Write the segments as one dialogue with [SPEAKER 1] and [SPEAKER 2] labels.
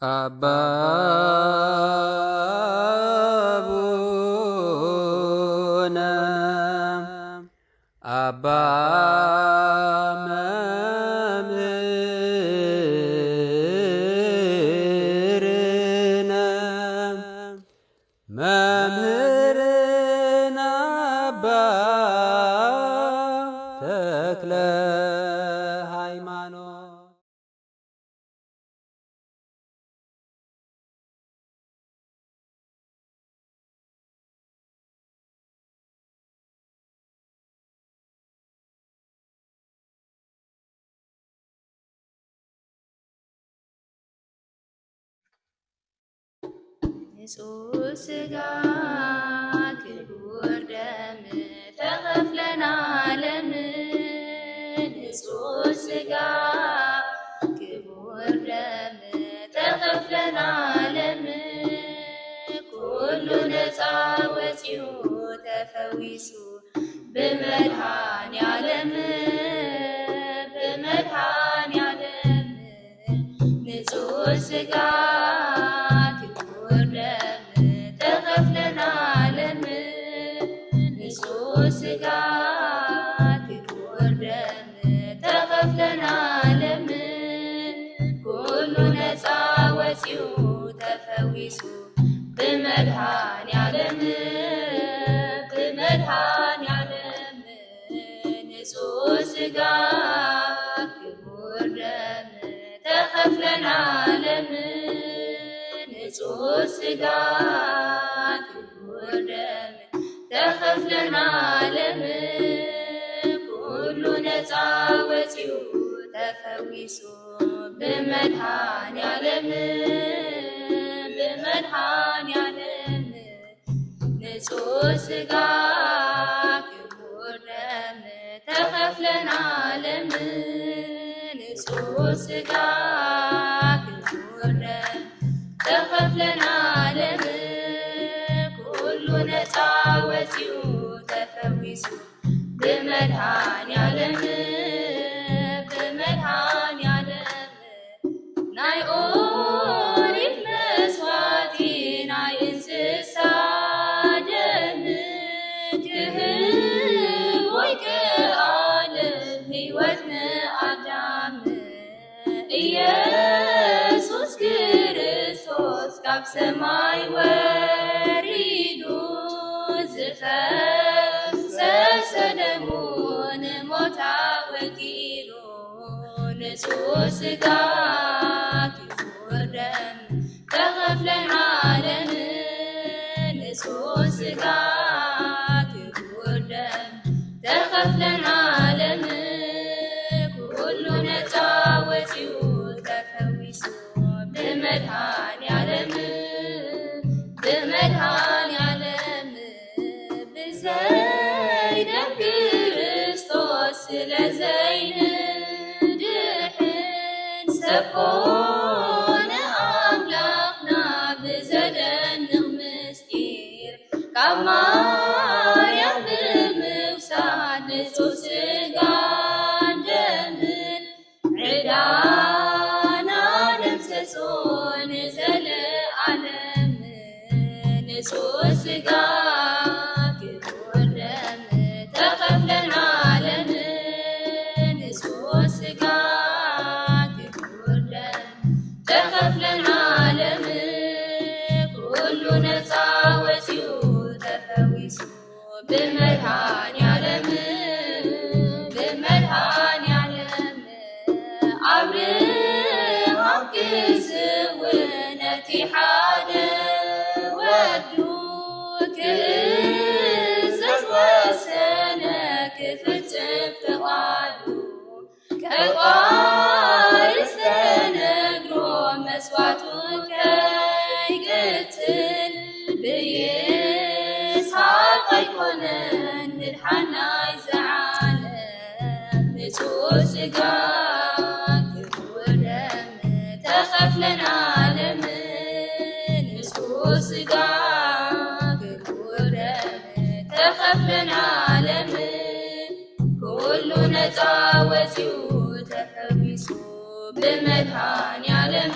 [SPEAKER 1] አባ አቡነ አባ መምህርነ አባ ተክለ ሃይማኖት
[SPEAKER 2] ንጹሕ ሥጋ ክቡር ደም ተከፍለናል ለምን? ንጹሕ ሥጋ ክቡር ደም ተከፍለናል ለምን? ኩሉ ነፃ ወፂኡ ተፈዊሱ በመድኃኔዓለም በመድኃኔዓለም ንጹሕ ሥጋ ሥጋ ክቡር ደም ተከፍለናል ለምን? ኩሉ ነፃ ወፂኡ ተፈዊሱ በመድኃኔዓለም በመድኃኔዓለም ንጹሕ ሥጋ ክቡር ደም ተከፍለናል ለምን? ንጹሕ ሥጋ ክቡር ደም ተከፍለናል ለምን? ኩሉ ነፃ ወፂኡ ተፈዊሱ በመድኃኔዓለም በመድኃኔዓለም ንጹሕ ሥጋ ክቡር ደም ተከፍለናል ለምን? ንጹሕ ሥጋ ክቡር ደም ተከፍለናል ለምን? ኩሉ ነፃ ወፂኡ ተፈዊሱ በመድኃኔዓለም በመድኃኔዓለም ናይ ኦሪት መስዋዕቲ ናይ እንስሳ ደም ክህብ ወይከኣለም ሕይወት ንኣዳም ኢየሱስ ክርስቶስ ካብ ሰማይ ወሪዱ ዝፈሰሰ ደሙ ንሞት ወኪሉ ንጹሕ ሥጋ ክቡር ደም ተከፍለናል ለምን? ንጹሕ ሥጋ ክቡር ደም ተከፍለናል ለምን? ኩሉ ነፃ ወፂኡ ተፈዊሱ በመድኃኔዓለም በመድኃኔዓለም ብዘይደም ክርስቶስ ስለዘይንድሕን ሰኮነ ኣምላኽና ብዘደንቕ ምስጢር ካብ ማርያም ብምውሳድ ንጹሕ ሥጋን ደምን ዕዳና ደምሰሶ ንዘለዓለም ንጹሕ ሥጋ ክቡር ደም ተከፍለናል ለምን? ንጹሕ ሥጋ ክቡር ደም ተከፍለናል ለምን? ኩሉ ነፃ ወፂኡ ተፈዊሱ በመድኃኔዓለም በመድኃኔዓለም አብርሃም ክስውን ነቲ ሓደ ወዱ ክእዘዝ ወሰነ ክፍጽም ፍቓዱ ከቃርስ ተነግሮ መስዋዕቱ ከይቅትል ብይስሐቅ ኣይኮነን ምድሓናይ ዝዓለም ንጹሕ ሥጋ ክቡር ደም ተከፍለናል ለምን? ንጹሕ ሥጋ ክቡር ደም ተከፍለናል ለምን? ኩሉ ነፃ ወፂኡ ተፈዊሱ በመድኃኔዓለም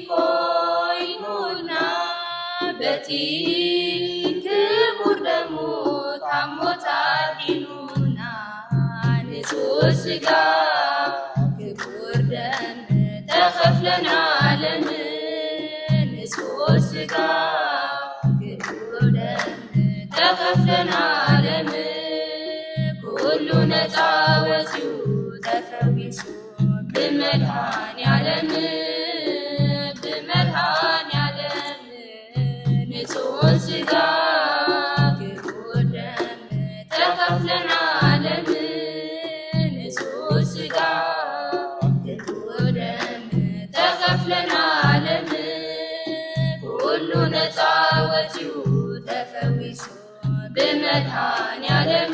[SPEAKER 2] ኮይኑልና በቲ ክቡር ደሙ ታሞት አድኖና ንጹሕ ሥጋ ክቡር ደም ተከፍለናለን ንጹሕ ሥጋ ክቡር ደም ተከፍለናለን ኩሉ ነፃ ወፂኡ ተፈዊሱ ብመድኃኔዓለም ንጹሕ ሥጋ ክቡር ደም ተከፍለናለን ንጹሕ ሥጋ ክቡር ደም ተከፍለናለን ኩሉ ነፃ ወፂኡ ተፈዊሱ ብመድኃኔዓለም